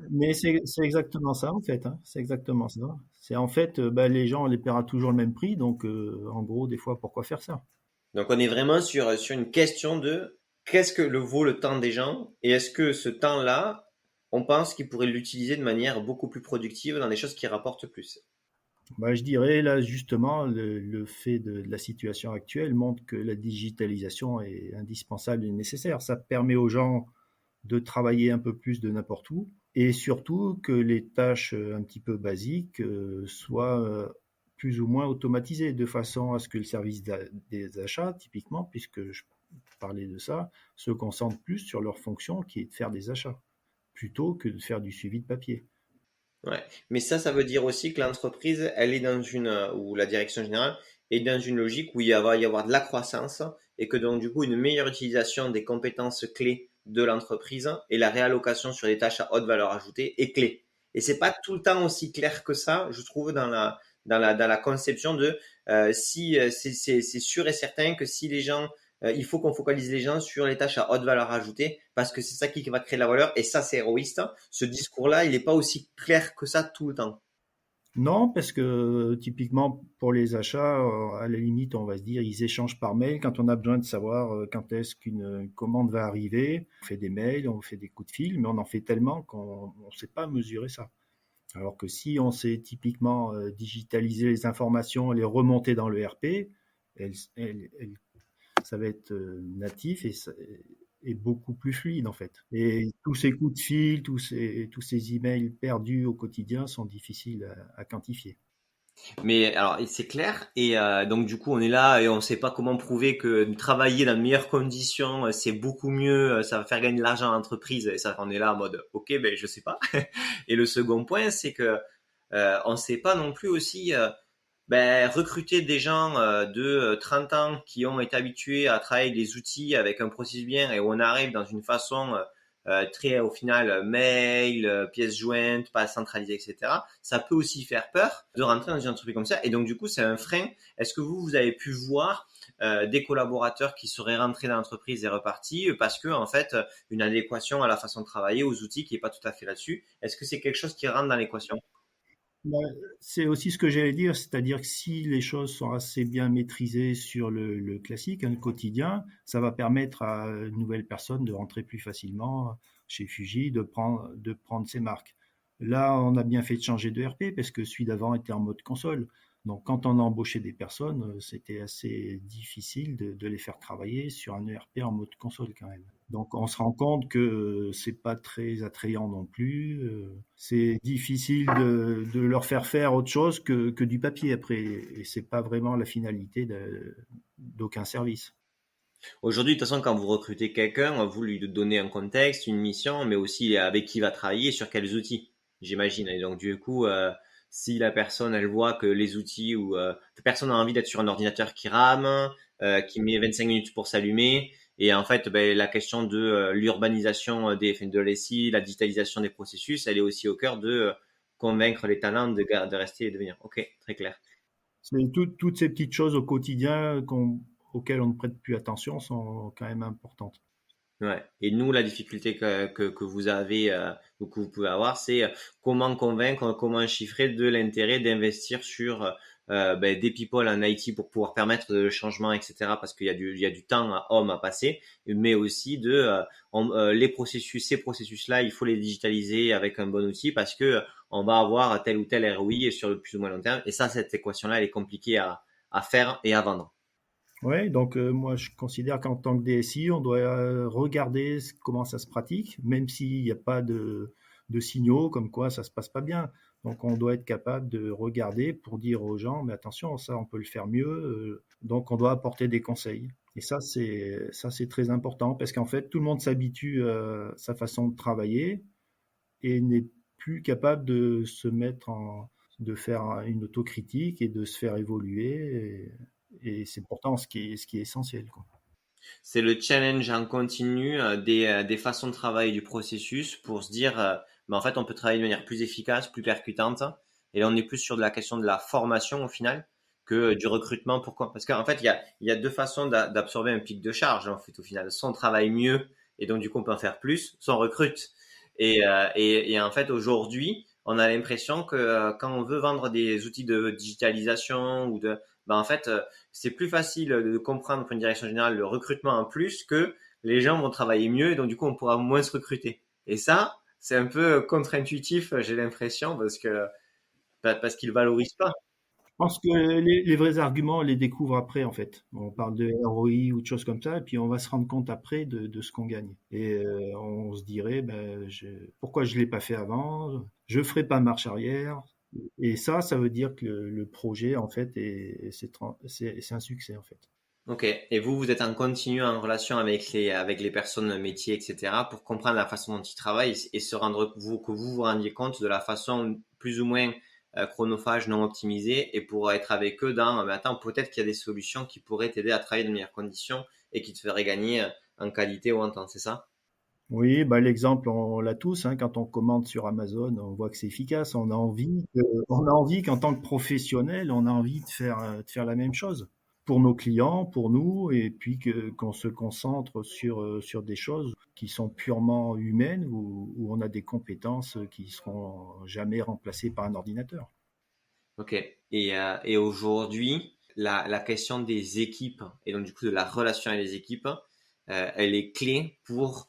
Speaker 1: Mais c'est exactement ça en fait, hein. C'est exactement ça. C'est en fait, les gens on les paiera toujours le même prix, donc en gros, des fois, pourquoi faire ça?
Speaker 2: Donc on est vraiment sur une question de qu'est-ce que le vaut le temps des gens et est-ce que ce temps-là, on pense qu'ils pourraient l'utiliser de manière beaucoup plus productive dans des choses qui rapportent plus.
Speaker 1: Je dirais là justement, le fait de la situation actuelle montre que la digitalisation est indispensable et nécessaire. Ça permet aux gens de travailler un peu plus de n'importe où et surtout que les tâches un petit peu basiques soient plus ou moins automatisées de façon à ce que le service des achats, typiquement, puisque je parlais de ça, se concentre plus sur leur fonction qui est de faire des achats plutôt que de faire du suivi de papier.
Speaker 2: Ouais. Mais ça veut dire aussi que l'entreprise, elle est ou la direction générale est dans une logique où il va y avoir de la croissance et que donc, du coup, une meilleure utilisation des compétences clés de l'entreprise et la réallocation sur des tâches à haute valeur ajoutée est clé. Et c'est pas tout le temps aussi clair que ça, je trouve, dans la conception de, si, c'est sûr et certain que si les gens il faut qu'on focalise les gens sur les tâches à haute valeur ajoutée parce que c'est ça qui va créer de la valeur et ça c'est héroïste. Ce discours-là, il n'est pas aussi clair que ça tout le temps.
Speaker 1: Non, parce que typiquement pour les achats, à la limite, on va se dire, ils échangent par mail quand on a besoin de savoir quand est-ce qu'une commande va arriver. On fait des mails, on fait des coups de fil, mais on en fait tellement qu'on ne sait pas mesurer ça. Alors que si on sait typiquement digitaliser les informations, les remonter dans le RP, ça va être natif et beaucoup plus fluide en fait. Et tous ces coups de fil, tous ces emails perdus au quotidien sont difficiles à quantifier.
Speaker 2: Mais alors c'est clair et donc du coup on est là et on ne sait pas comment prouver que travailler dans de meilleures conditions c'est beaucoup mieux, ça va faire gagner de l'argent à l'entreprise et ça on est là en mode ok je sais pas. Et le second point c'est que on ne sait pas non plus aussi recruter des gens de 30 ans qui ont été habitués à travailler avec des outils avec un processus bien et où on arrive dans une façon très au final mail, pièces jointes, pas centralisées, etc. Ça peut aussi faire peur de rentrer dans une entreprise comme ça. Et donc du coup, c'est un frein. Est-ce que vous avez pu voir des collaborateurs qui seraient rentrés dans l'entreprise et repartis parce que en fait une adéquation à la façon de travailler, aux outils qui est pas tout à fait là-dessus. Est-ce que c'est quelque chose qui rentre dans l'équation?
Speaker 1: Bah, c'est aussi ce que j'allais dire, c'est-à-dire que si les choses sont assez bien maîtrisées sur le classique, le quotidien, ça va permettre à une nouvelle personne de rentrer plus facilement chez Fuji, de prendre ses marques. Là, on a bien fait de changer de RP parce que celui d'avant était en mode console. Donc, quand on a embauché des personnes, c'était assez difficile de les faire travailler sur un ERP en mode console quand même. Donc, on se rend compte que c'est pas très attrayant non plus. C'est difficile de leur faire faire autre chose que du papier après. Et c'est pas vraiment la finalité d'aucun service.
Speaker 2: Aujourd'hui, de toute façon, quand vous recrutez quelqu'un, vous lui donnez un contexte, une mission, mais aussi avec qui il va travailler, sur quels outils, j'imagine. Et donc, du coup, si la personne, elle voit que les outils ou la personne a envie d'être sur un ordinateur qui rame, qui met 25 minutes pour s'allumer, et en fait, la question de l'urbanisation de l'ESI, la digitalisation des processus, elle est aussi au cœur de convaincre les talents de rester et de venir. Ok, très clair.
Speaker 1: C'est toutes ces petites choses au quotidien auxquelles on ne prête plus attention sont quand même importantes.
Speaker 2: Ouais. Et nous, la difficulté que vous avez ou que vous pouvez avoir, c'est comment convaincre, comment chiffrer de l'intérêt d'investir sur des people en IT pour pouvoir permettre le changement, etc. Parce il y a du temps à homme à passer, mais aussi les processus, ces processus-là, il faut les digitaliser avec un bon outil parce que on va avoir tel ou tel ROI sur le plus ou moins long terme. Et ça, cette équation-là, elle est compliquée à faire et à vendre.
Speaker 1: Ouais, donc moi je considère qu'en tant que DSI, on doit regarder comment ça se pratique, même s'il n'y a pas de signaux comme quoi ça se passe pas bien. Donc on doit être capable de regarder pour dire aux gens, mais attention, ça on peut le faire mieux. Donc on doit apporter des conseils. Et ça c'est très important parce qu'en fait tout le monde s'habitue à sa façon de travailler et n'est plus capable de se mettre de faire une autocritique et de se faire évoluer. Et c'est pourtant ce qui est essentiel, quoi.
Speaker 2: C'est le challenge en continu des façons de travailler du processus pour se dire, en fait, on peut travailler de manière plus efficace, plus percutante. Et là, on est plus sur de la question de la formation au final que du recrutement. Pourquoi? Parce qu'en fait, il y a deux façons d'absorber un pic de charge en fait au final. Soit on travaille mieux et donc du coup on peut en faire plus, soit on recrute. Et en fait, aujourd'hui, on a l'impression que quand on veut vendre des outils de digitalisation ou en fait, c'est plus facile de comprendre pour une direction générale le recrutement en plus que les gens vont travailler mieux et donc du coup on pourra moins se recruter. Et ça, c'est un peu contre-intuitif, j'ai l'impression, parce qu'ils valorisent pas.
Speaker 1: Je pense que les vrais arguments, on les découvre après, en fait. On parle de ROI ou de choses comme ça, et puis on va se rendre compte après de ce qu'on gagne. Et on se dirait, ben, pourquoi je l'ai pas fait avant? Je ferai pas marche arrière. Et ça veut dire que le projet, en fait, c'est un succès, en fait.
Speaker 2: Ok. Et vous êtes en continu en relation avec les personnes métiers, etc., pour comprendre la façon dont ils travaillent et se rendre que vous vous rendiez compte de la façon plus ou moins chronophage, non optimisée, et pour être avec eux dans, mais attends, peut-être qu'il y a des solutions qui pourraient t'aider à travailler de meilleures conditions et qui te feraient gagner en qualité ou en temps, c'est ça?
Speaker 1: Oui, bah, l'exemple, on l'a tous, hein, quand on commande sur Amazon, on voit que c'est efficace. On a envie qu'en tant que professionnel, on a envie de faire la même chose pour nos clients, pour nous, et puis qu'on se concentre sur des choses qui sont purement humaines, où on a des compétences qui seront jamais remplacées par un ordinateur.
Speaker 2: Ok. Et aujourd'hui, la question des équipes et donc du coup de la relation avec les équipes, elle est clé pour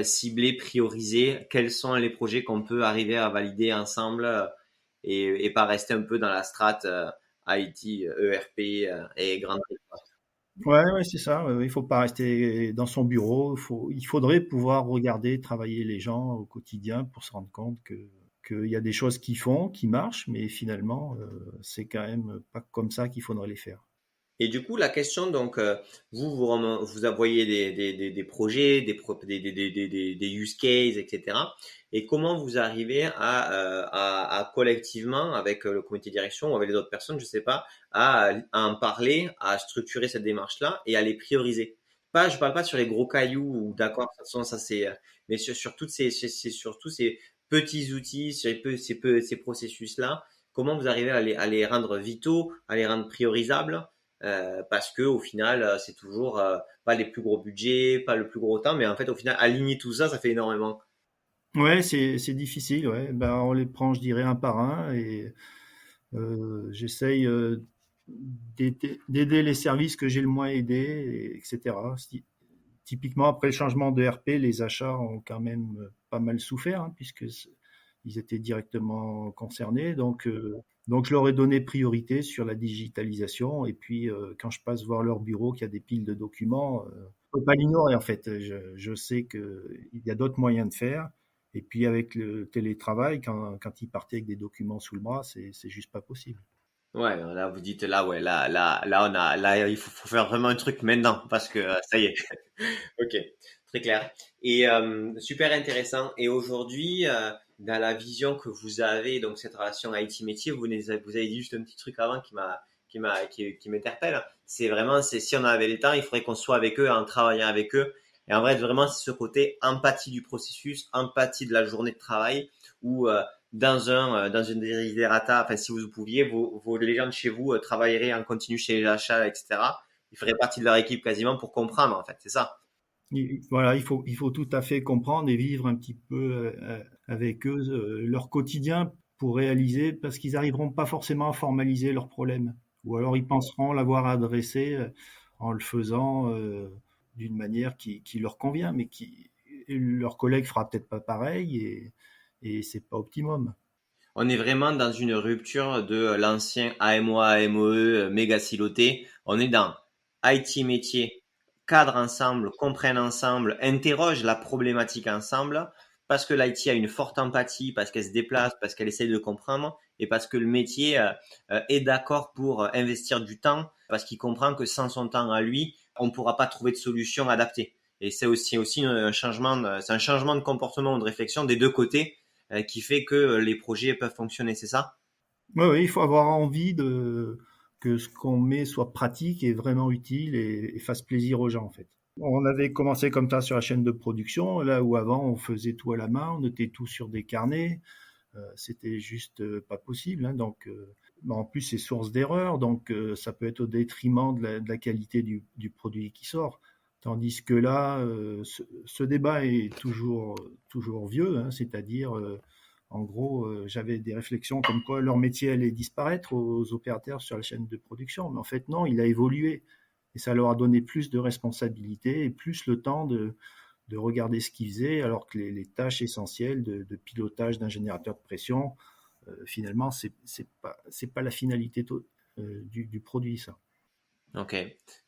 Speaker 2: cibler, prioriser quels sont les projets qu'on peut arriver à valider ensemble et pas rester un peu dans la strate IT, ERP et grande.
Speaker 1: Ouais, ouais, c'est ça. Il faut pas rester dans son bureau. Il faudrait pouvoir regarder, travailler les gens au quotidien pour se rendre compte qu'il y a des choses qui marchent, mais finalement, c'est quand même pas comme ça qu'il faudrait les faire.
Speaker 2: Et du coup, la question, donc, vous envoyez des projets, des use cases, etc. Et comment vous arrivez à collectivement, avec le comité de direction ou avec les autres personnes, je sais pas, à en parler, à structurer cette démarche-là et à les prioriser. Pas, je parle pas sur les gros cailloux, ou d'accord, de toute façon, ça c'est, mais sur toutes sur tous ces petits outils, sur ces processus-là, comment vous arrivez à les rendre vitaux, à les rendre priorisables, parce que au final, c'est toujours pas les plus gros budgets, pas le plus gros temps, mais en fait, au final, aligner tout ça, ça fait énormément.
Speaker 1: Ouais, c'est difficile, ouais. Ben, on les prend, je dirais, un par un et j'essaye d'aider les services que j'ai le moins aidés, etc. Typiquement, après le changement de RP, les achats ont quand même pas mal souffert, hein, puisque ils étaient directement concernés. Donc, je leur ai donné priorité sur la digitalisation. Et puis, quand je passe voir leur bureau, qu'il y a des piles de documents, je peux pas l'ignorer, en fait. Je sais qu'il y a d'autres moyens de faire. Et puis, avec le télétravail, quand ils partaient avec des documents sous le bras, c'est juste pas possible.
Speaker 2: Ouais, là, vous dites, là, ouais, il faut faire vraiment un truc maintenant, parce que ça y est. Ok, très clair. Et super intéressant. Et aujourd'hui, dans la vision que vous avez, donc cette relation IT métier, vous avez dit juste un petit truc avant qui m'interpelle. C'est vraiment, c'est si on avait les temps, il faudrait qu'on soit avec eux, en travaillant avec eux. Et en vrai, vraiment, c'est ce côté empathie du processus, empathie de la journée de travail, où dans une desiderata, enfin, si vous pouviez, les gens de chez vous travailleraient en continu chez les achats, etc. Ils feraient partie de leur équipe quasiment pour comprendre, en fait, c'est ça.
Speaker 1: Voilà, il faut tout à fait comprendre et vivre un petit peu avec eux leur quotidien pour réaliser, parce qu'ils n'arriveront pas forcément à formaliser leurs problèmes. Ou alors ils penseront l'avoir adressé en le faisant d'une manière qui leur convient, mais leur collègue fera peut-être pas pareil et c'est pas optimum.
Speaker 2: On est vraiment dans une rupture de l'ancien AMOA, AMOE, méga siloté. On est dans IT métier, cadre ensemble, comprennent ensemble, interroge la problématique ensemble, parce que l'IT a une forte empathie, parce qu'elle se déplace, parce qu'elle essaie de comprendre, et parce que le métier est d'accord pour investir du temps, parce qu'il comprend que sans son temps à lui, on ne pourra pas trouver de solution adaptée. Et c'est aussi c'est un changement de comportement ou de réflexion des deux côtés qui fait que les projets peuvent fonctionner, c'est ça?
Speaker 1: Oui, oui, il faut avoir envie que ce qu'on met soit pratique et vraiment utile et fasse plaisir aux gens, en fait. On avait commencé comme ça sur la chaîne de production, là où avant on faisait tout à la main, on notait tout sur des carnets, c'était juste pas possible, hein. Donc, en plus c'est source d'erreur, donc ça peut être au détriment de la qualité du produit qui sort. Tandis que là, ce débat est toujours vieux, hein, c'est-à-dire en gros, j'avais des réflexions comme quoi leur métier allait disparaître aux opérateurs sur la chaîne de production, mais en fait non, il a évolué et ça leur a donné plus de responsabilités et plus le temps de regarder ce qu'ils faisaient, alors que les tâches essentielles de pilotage d'un générateur de pression, finalement, c'est pas la finalité du produit, ça.
Speaker 2: Ok,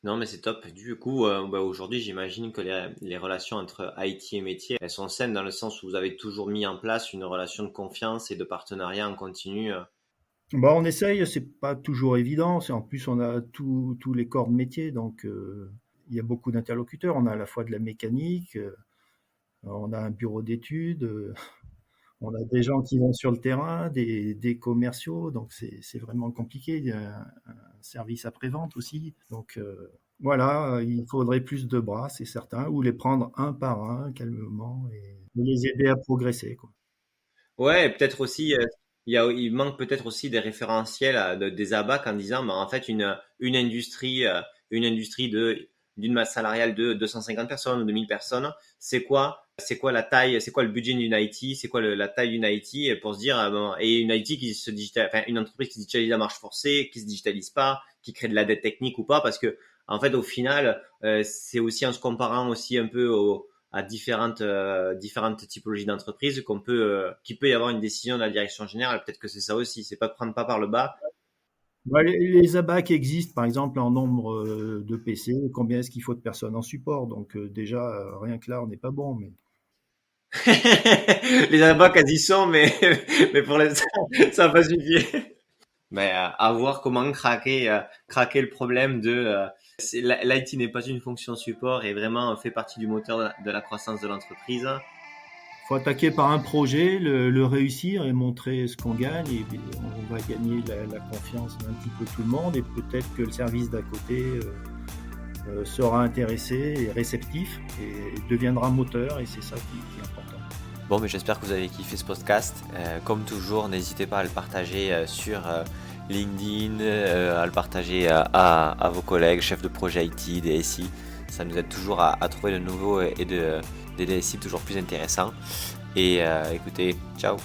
Speaker 2: non mais c'est top. Du coup, bah, aujourd'hui, j'imagine que les relations entre IT et métier, elles sont saines dans le sens où vous avez toujours mis en place une relation de confiance et de partenariat en continu.
Speaker 1: Bon, on essaye, c'est pas toujours évident. En plus, on a tous les corps de métier, donc il y a beaucoup d'interlocuteurs. On a à la fois de la mécanique, on a un bureau d'études, on a des gens qui vont sur le terrain, des commerciaux, donc c'est vraiment compliqué. Il y a un service après-vente aussi. Donc voilà, il faudrait plus de bras, c'est certain, ou les prendre un par un, calmement, et les aider à progresser, quoi.
Speaker 2: Ouais, et peut-être aussi, il manque peut-être aussi des référentiels des ABAC en disant, bah, en fait, une industrie d'une masse salariale de 250 personnes ou de 1000 personnes, c'est quoi la taille, c'est quoi le budget d'une IT, c'est quoi la taille d'une IT pour se dire, ah bon, et une IT qui se digitalise, enfin, une entreprise qui se digitalise à marche forcée, qui se digitalise pas, qui crée de la dette technique ou pas, parce que, en fait, au final, c'est aussi en se comparant aussi un peu à différentes typologies d'entreprises qu'il peut y avoir une décision de la direction générale. Peut-être que c'est ça aussi, c'est pas de prendre pas par le bas.
Speaker 1: Ouais, les ABAC existent, par exemple, en nombre de PC, combien est-ce qu'il faut de personnes en support. Donc déjà, rien que là, on n'est pas bon. Mais
Speaker 2: Les abats quasi sont, mais pour l'instant, ça va pas suffi. À voir comment craquer le problème de l'IT n'est pas une fonction support et vraiment fait partie du moteur de la croissance de l'entreprise.
Speaker 1: Il faut attaquer par un projet, le réussir et montrer ce qu'on gagne, et on va gagner la confiance d'un petit peu tout le monde, et peut-être que le service d'à côté sera intéressé et réceptif et deviendra moteur, et c'est ça qui est important.
Speaker 2: Bon, mais j'espère que vous avez kiffé ce podcast. Comme toujours, n'hésitez pas à le partager sur LinkedIn, à le partager à vos collègues, chefs de projet IT, DSI. Ça nous aide toujours à trouver de nouveaux et des DSI toujours plus intéressants. Et écoutez, ciao!